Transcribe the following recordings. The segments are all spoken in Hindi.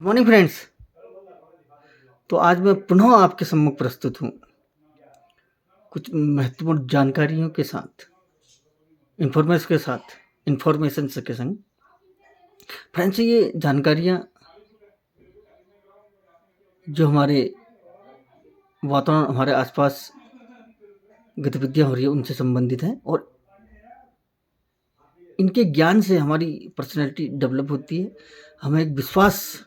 Morning friends. तो आज मैं पुनः आपके सम्मुख प्रस्तुत हूँ कुछ महत्वपूर्ण जानकारियों के साथ, इंफॉर्मेशन के संग। फ्रेंड्स, ये जानकारियाँ जो हमारे वातावरण, हमारे आसपास गतिविधियाँ हो रही है उनसे संबंधित हैं, और इनके ज्ञान से हमारी पर्सनैलिटी डेवलप होती है। हमें एक विश्वास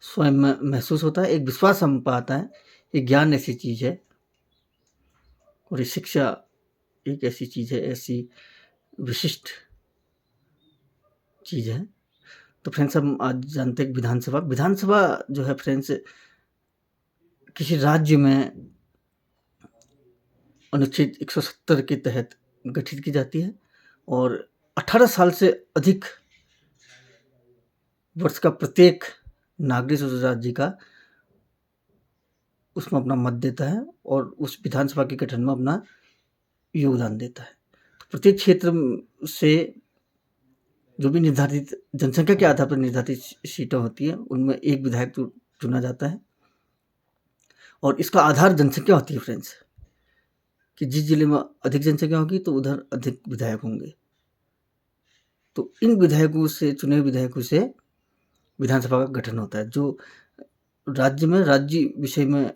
स्वयं में महसूस होता है, एक विश्वास हम पाता है। ये ज्ञान ऐसी चीज़ है और ये शिक्षा एक ऐसी चीज़ है, ऐसी विशिष्ट चीज़ है। तो फ्रेंड्स, हम आज जानते हैं विधानसभा जो है फ्रेंड्स, किसी राज्य में अनुच्छेद 170 के तहत गठित की जाती है और 18 साल से अधिक वर्ष का प्रत्येक नागरिक उस राज्य का उसमें अपना मत देता है और उस विधानसभा के गठन में अपना योगदान देता है। तो प्रत्येक क्षेत्र से जो भी निर्धारित जनसंख्या के आधार पर निर्धारित सीटें होती हैं, उनमें एक विधायक चुना जाता है और इसका आधार जनसंख्या होती है फ्रेंड्स, कि जिस जिले में अधिक जनसंख्या होगी तो उधर अधिक विधायक होंगे। तो इन विधायकों से, चुने हुए विधायकों से विधानसभा का गठन होता है, जो राज्य में राज्य विषय में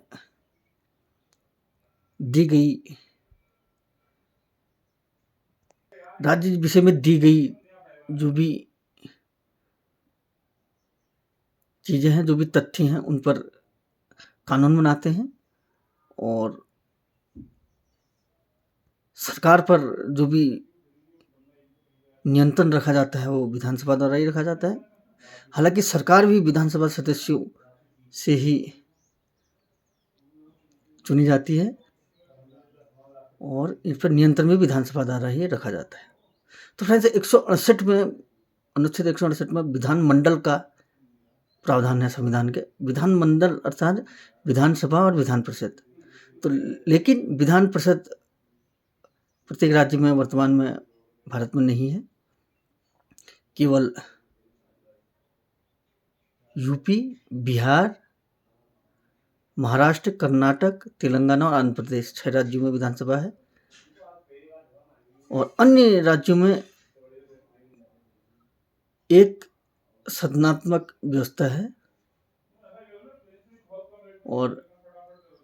दी गई जो भी चीज़ें हैं, जो भी तथ्य हैं, उन पर कानून बनाते हैं और सरकार पर जो भी नियंत्रण रखा जाता है वो विधानसभा द्वारा ही रखा जाता है। हालांकि सरकार भी विधानसभा सदस्यों से ही चुनी जाती है और इन पर नियंत्रण भी विधानसभा द्वारा ही रखा जाता है। तो फ्रेंड्स, अनुच्छेद 168 में विधानमंडल का प्रावधान है संविधान के। विधानमंडल अर्थात विधानसभा और विधान परिषद। तो लेकिन विधान परिषद प्रत्येक राज्य में वर्तमान में भारत में नहीं है, केवल यूपी, बिहार, महाराष्ट्र, कर्नाटक, तेलंगाना और आंध्र प्रदेश, 6 राज्यों में विधानसभा है और अन्य राज्यों में एक सदनात्मक व्यवस्था है और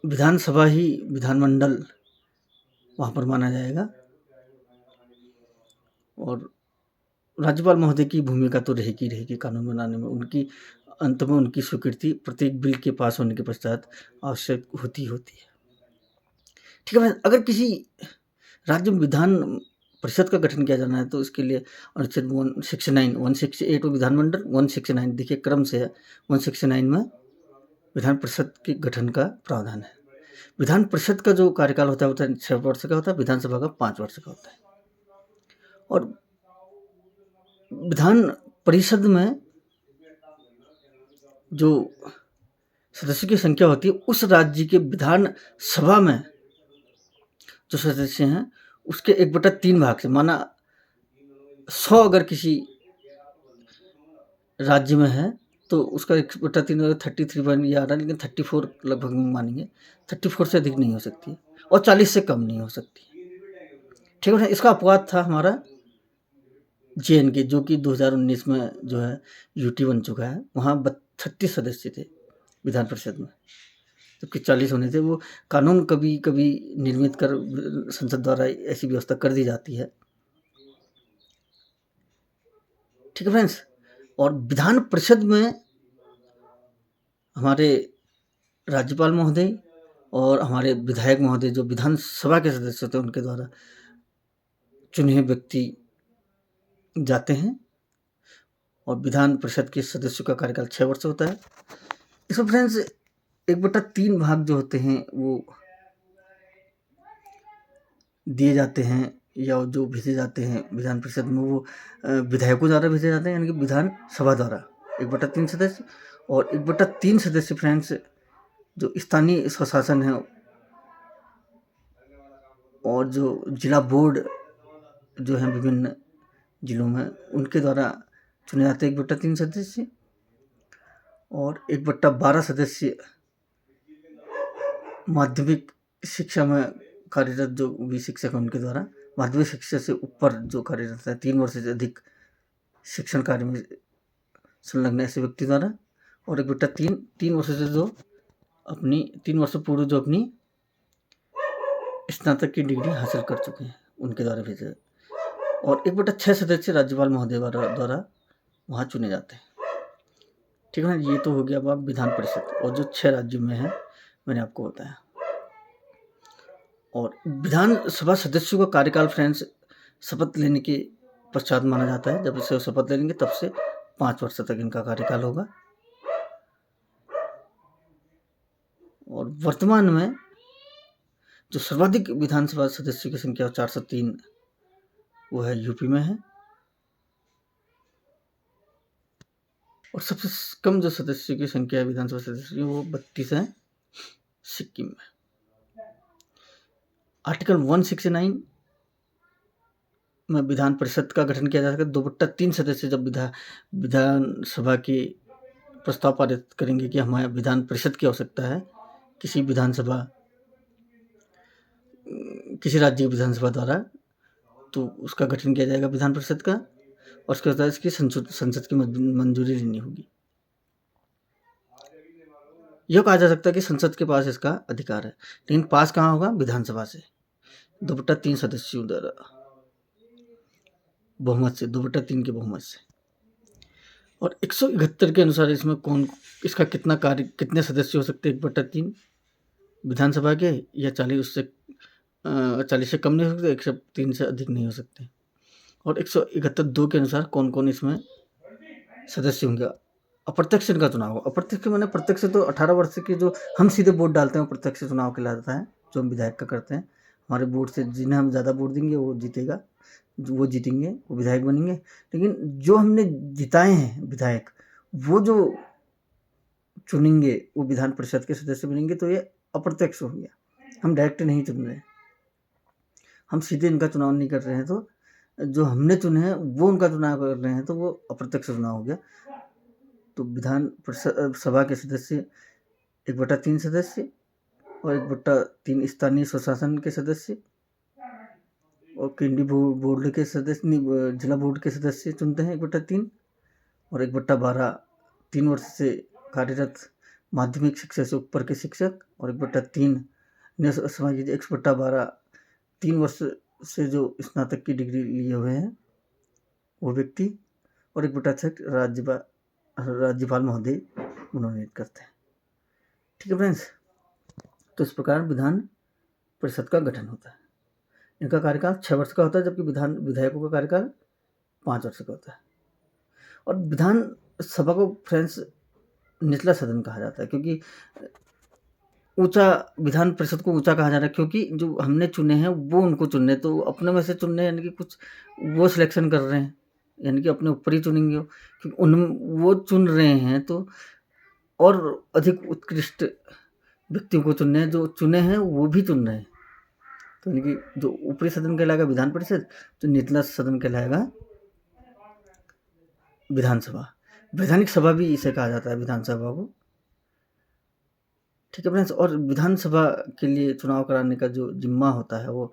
विधानसभा ही विधानमंडल वहाँ पर माना जाएगा। और राज्यपाल महोदय की भूमिका तो रहेगी कानून बनाने में। अंत में उनकी स्वीकृति प्रत्येक बिल के पास होने के पश्चात आवश्यक होती है। ठीक है, अगर किसी राज्य में विधान परिषद का गठन किया जाना है तो इसके लिए अनुच्छेद 169, 168 में विधानमंडल, 169 देखिए क्रम से है, 169 में विधान परिषद के गठन का प्रावधान है। विधान परिषद का जो कार्यकाल होता है 6 वर्ष का होता है, विधानसभा का 5 वर्ष का होता है। और विधान परिषद में जो सदस्यों की संख्या होती है, उस राज्य के विधान सभा में जो सदस्य हैं उसके 1/3 भाग से, माना 100 अगर किसी राज्य में है तो उसका 1/3 33 पॉइंट ये आ रहा है, लेकिन 34 लगभग मानेंगे, 34 से अधिक नहीं हो सकती और 40 से कम नहीं हो सकती। ठीक है, इसका अपवाद था हमारा JNK, जो कि 2019 में जो है यूटी बन चुका है। वहाँ 36 सदस्य थे विधान परिषद में, जबकि 40 होने थे। वो कानून कभी कभी निर्मित कर संसद द्वारा ऐसी व्यवस्था कर दी जाती है। ठीक है फ्रेंड्स, और विधान परिषद में हमारे राज्यपाल महोदय और हमारे विधायक महोदय जो विधानसभा के सदस्य होते हैं उनके द्वारा चुने हुए व्यक्ति जाते हैं और विधान परिषद के सदस्यों का कार्यकाल 6 वर्ष होता है। इसमें फ्रेंड्स 1/3 भाग जो होते हैं वो दिए जाते हैं या जो भेजे जाते हैं विधान परिषद में, वो विधायकों द्वारा भेजे जाते हैं, यानी कि विधानसभा द्वारा 1/3 सदस्य। और 1/3 सदस्य फ्रेंड्स जो स्थानीय स्वशासन है और जो जिला बोर्ड जो हैं विभिन्न जिलों में, उनके द्वारा चुने जाते हैं 1/3 सदस्य। और 1/12 सदस्य माध्यमिक शिक्षा में कार्यरत जो भी शिक्षक हैं उनके द्वारा, माध्यमिक शिक्षा से ऊपर जो कार्यरत है 3 वर्ष से अधिक शिक्षण कार्य में संलग्न ऐसे व्यक्ति द्वारा, और 1/3 3 वर्ष से जो अपनी 3 वर्ष पूर्व जो अपनी स्नातक की डिग्री हासिल कर चुके हैं उनके द्वारा भेजा, और 1/6 सदस्य राज्यपाल महोदय द्वारा वहाँ चुने जाते हैं। ठीक है ना, ये तो हो गया अब विधान परिषद और जो 6 राज्यों में है मैंने आपको बताया। और विधानसभा सदस्यों का कार्यकाल फ्रेंड्स शपथ लेने के पश्चात माना जाता है, जब इसे शपथ ले लेंगे तब से 5 वर्ष तक इनका कार्यकाल होगा। और वर्तमान में जो सर्वाधिक विधानसभा सदस्यों की संख्या 403 वो है यूपी में है, और सबसे कम जो सदस्यों की संख्या है विधानसभा सदस्यों वो 32 है सिक्किम में। आर्टिकल 169 में विधान परिषद का गठन किया जा सकता है। 2/3 सदस्य जब विधानसभा की प्रस्ताव पारित करेंगे कि हमारे विधान परिषद की आवश्यकता है किसी विधानसभा किसी राज्य की विधानसभा द्वारा, तो उसका गठन किया जाएगा विधान परिषद का, और उसके बाद इसकी संसद की मंजूरी लेनी होगी। यह कहा जा सकता है कि संसद के पास इसका अधिकार है, लेकिन पास कहाँ होगा? विधानसभा से 2/3 सदस्यों द्वारा बहुमत से, 2/3 के बहुमत से। और 171 के अनुसार इसमें इसका कितने सदस्य हो सकते हैं? 1/3 विधानसभा के, या 40 से कम नहीं हो सकते, 103 से अधिक नहीं हो सकते। और 171(2) के अनुसार कौन कौन इसमें सदस्य होंगे? अप्रत्यक्ष इनका चुनाव होगा। अप्रत्यक्ष मैंने, प्रत्यक्ष तो 18 वर्ष की जो हम सीधे वोट डालते हैं प्रत्यक्ष चुनाव कहलाता है, जो हम विधायक का करते हैं। हमारे वोट से जिन्हें हम ज़्यादा वोट देंगे वो जीतेगा, वो जीतेंगे, वो विधायक बनेंगे। लेकिन जो हमने जिताए हैं विधायक, वो जो चुनेंगे वो विधान परिषद के सदस्य बनेंगे, तो ये अप्रत्यक्ष हो गया। हम डायरेक्ट नहीं चुन रहे, हम सीधे इनका चुनाव नहीं कर रहे हैं, तो जो हमने चुने हैं वो उनका चुनाव कर रहे हैं, तो वो अप्रत्यक्ष चुनाव हो गया। तो विधान परिषद सभा के सदस्य 1/3 सदस्य और 1/3 स्थानीय स्वशासन के सदस्य और केंद्रीय बोर्ड के सदस्य, जिला बोर्ड के सदस्य चुनते हैं 1/3, और 1/12 3 वर्ष से कार्यरत माध्यमिक शिक्षा से ऊपर के शिक्षक, और 1/3 समाज 1/12 3 वर्ष से जो स्नातक की डिग्री लिए हुए हैं वो व्यक्ति, और 1/6 राज्यपाल महोदय मनोनीत करते हैं। ठीक है फ्रेंड्स, तो इस प्रकार विधान परिषद का गठन होता है। इनका कार्यकाल 6 वर्ष का होता है, जबकि विधायकों का कार्यकाल 5 वर्ष का होता है। और विधान सभा को फ्रेंड्स निचला सदन कहा जाता है, क्योंकि ऊंचा, विधान परिषद को ऊंचा कहा जा रहा है क्योंकि जो हमने चुने हैं वो उनको चुनने, तो अपने में से चुनने, यानी कि कुछ वो सिलेक्शन कर रहे हैं, यानी कि अपने ऊपर ही चुनेंगे, क्योंकि वो चुन रहे हैं तो और अधिक उत्कृष्ट व्यक्तियों को चुनने हैं, जो चुने हैं वो भी चुन रहे हैं। तो यानी कि जो ऊपरी सदन कहलाएगा विधान परिषद, जो निचला सदन कहलाएगा विधानसभा। वैधानिक सभा भी इसे कहा जाता है, विधानसभा को। ठीक है फ्रेंड्स, और विधानसभा के लिए चुनाव कराने का जो जिम्मा होता है वो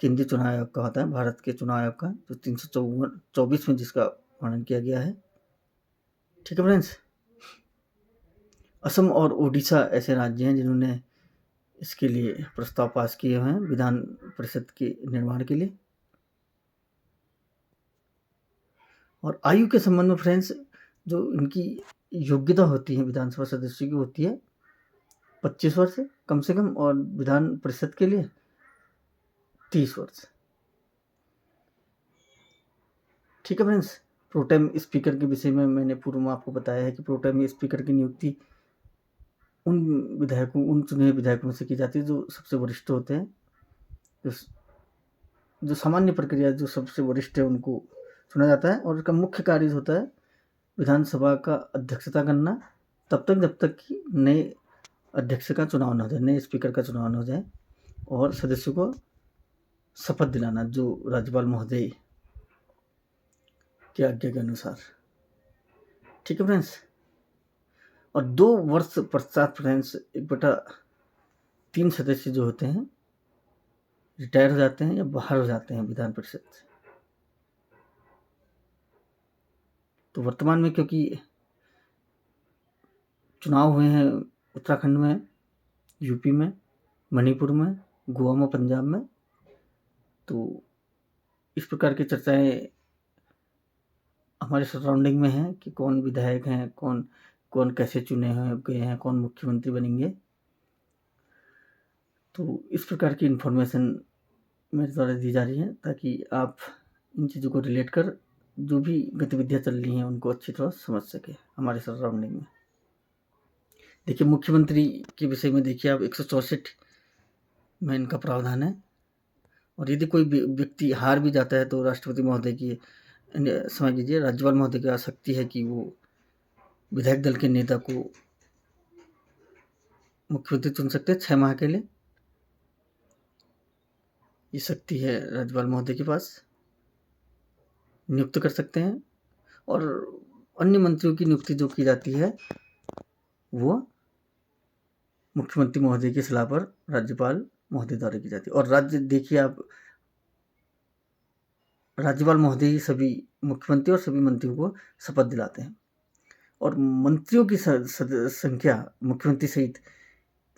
केंद्रीय चुनाव आयोग का होता है, भारत के चुनाव आयोग का, जो 324 में जिसका वर्णन किया गया है। ठीक है फ्रेंड्स, असम और ओडिशा ऐसे राज्य हैं जिन्होंने इसके लिए प्रस्ताव पास किए हुए हैं विधान परिषद के निर्माण के लिए। और आयु के संबंध में फ्रेंड्स, जो इनकी योग्यता होती है विधानसभा सदस्य की होती है 25 वर्ष कम से कम, और विधान परिषद के लिए 30 वर्ष। ठीक है फ्रेंड्स, प्रोटेम स्पीकर के विषय में मैंने पूर्व में आपको बताया है कि प्रोटेम स्पीकर की नियुक्ति उन चुने विधायकों से की जाती है जो सबसे वरिष्ठ होते हैं। जो सामान्य प्रक्रिया, जो सबसे वरिष्ठ है उनको चुना जाता है, और उसका मुख्य कार्य होता है विधानसभा का अध्यक्षता करना, तब तक जब तक कि नए अध्यक्ष का चुनाव न हो जाए, नए स्पीकर का चुनाव न हो जाए, और सदस्यों को शपथ दिलाना जो राज्यपाल महोदय की आज्ञा के अनुसार। ठीक है फ्रेंड्स, और 2 वर्ष पश्चात फ्रेंड्स 1/3 सदस्य जो होते हैं रिटायर हो जाते हैं या बाहर हो जाते हैं विधान परिषद से। तो वर्तमान में क्योंकि चुनाव हुए हैं उत्तराखंड में, यूपी में, मणिपुर में, गोवा में, पंजाब में, तो इस प्रकार की चर्चाएं हमारे सराउंडिंग में हैं कि कौन विधायक हैं, कौन कौन कैसे चुने गए हैं, कौन मुख्यमंत्री बनेंगे। तो इस प्रकार की इन्फॉर्मेशन मेरे द्वारा दी जा रही है ताकि आप इन चीज़ों को रिलेट कर जो भी गतिविधियां चल रही हैं उनको अच्छी तरह समझ सके हमारे सराउंडिंग में। देखिए मुख्यमंत्री के विषय में देखिए आप 164 में इनका प्रावधान है, और यदि कोई व्यक्ति हार भी जाता है तो राष्ट्रपति महोदय की समझ लीजिए राज्यपाल महोदय की आसक्ति है कि वो विधायक दल के नेता को मुख्यमंत्री चुन सकते हैं 6 माह के लिए। ये शक्ति है राज्यपाल महोदय के पास, नियुक्त कर सकते हैं। और अन्य मंत्रियों की नियुक्ति जो की जाती है वो मुख्यमंत्री महोदय की सलाह पर राज्यपाल महोदय द्वारा की जाती है। और राज्य देखिए आप, राज्यपाल महोदय ही सभी मुख्यमंत्री और सभी मंत्रियों को शपथ दिलाते हैं। और मंत्रियों की संख्या मुख्यमंत्री सहित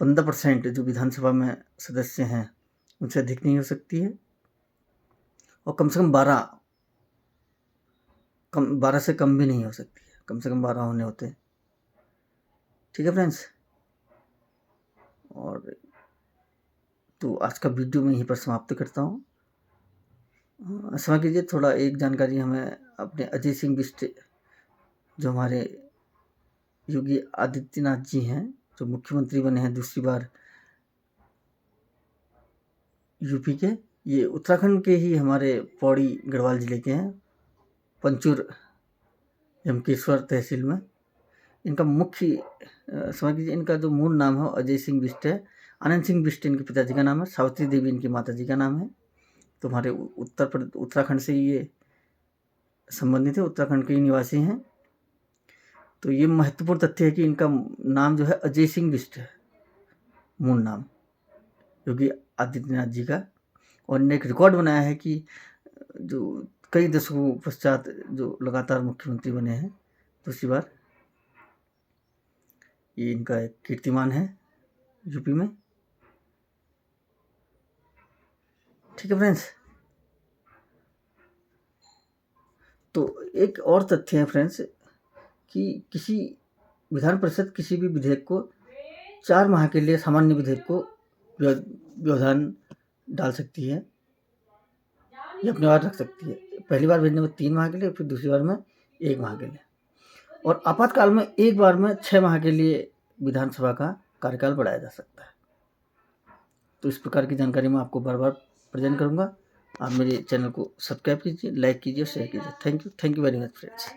15% जो विधानसभा में सदस्य हैं उनसे अधिक नहीं हो सकती है, और कम से कम 12 से कम भी नहीं हो सकती है, कम से कम 12 होने होते हैं। ठीक है फ्रेंड्स, और तो आज का वीडियो मैं यहीं पर समाप्त करता हूँ। समझ लीजिए थोड़ा एक जानकारी हमें अपने अजय सिंह बिष्ट जो हमारे योगी आदित्यनाथ जी हैं, जो मुख्यमंत्री बने हैं दूसरी बार यूपी के, ये उत्तराखंड के ही हमारे पौड़ी गढ़वाल जिले के हैं, पंचुर यमकेश्वर तहसील में। इनका मुख्य समझ लीजिए इनका जो मूल नाम है अजय सिंह बिष्ट है। आनंद सिंह बिष्ट इनके पिताजी का नाम है, सावित्री देवी इनकी माता जी का नाम है। तो हमारे उत्तराखंड से ये संबंधित है, उत्तराखंड के ही निवासी हैं। तो ये महत्वपूर्ण तथ्य है कि इनका नाम जो है अजय सिंह बिष्ट है, मूल नाम योगी आदित्यनाथ जी का। और इन्होंने एक रिकॉर्ड बनाया है कि जो कई दशकों पश्चात जो लगातार मुख्यमंत्री बने हैं दूसरी बार, ये इनका एक कीर्तिमान है यूपी में। ठीक है फ्रेंड्स, तो एक और तथ्य है फ्रेंड्स कि किसी विधान परिषद किसी भी विधेयक को 4 माह के लिए, सामान्य विधेयक को व्यवधान डाल सकती है या अपने पास रख सकती है। पहली बार भेजने में 3 माह के लिए, फिर दूसरी बार में 1 माह के लिए, और आपातकाल में एक बार में 6 माह के लिए विधानसभा का कार्यकाल बढ़ाया जा सकता है। तो इस प्रकार की जानकारी मैं आपको बार बार प्रेजेंट करूंगा। आप मेरे चैनल को सब्सक्राइब कीजिए, लाइक कीजिए, शेयर कीजिए। Thank you very much friends.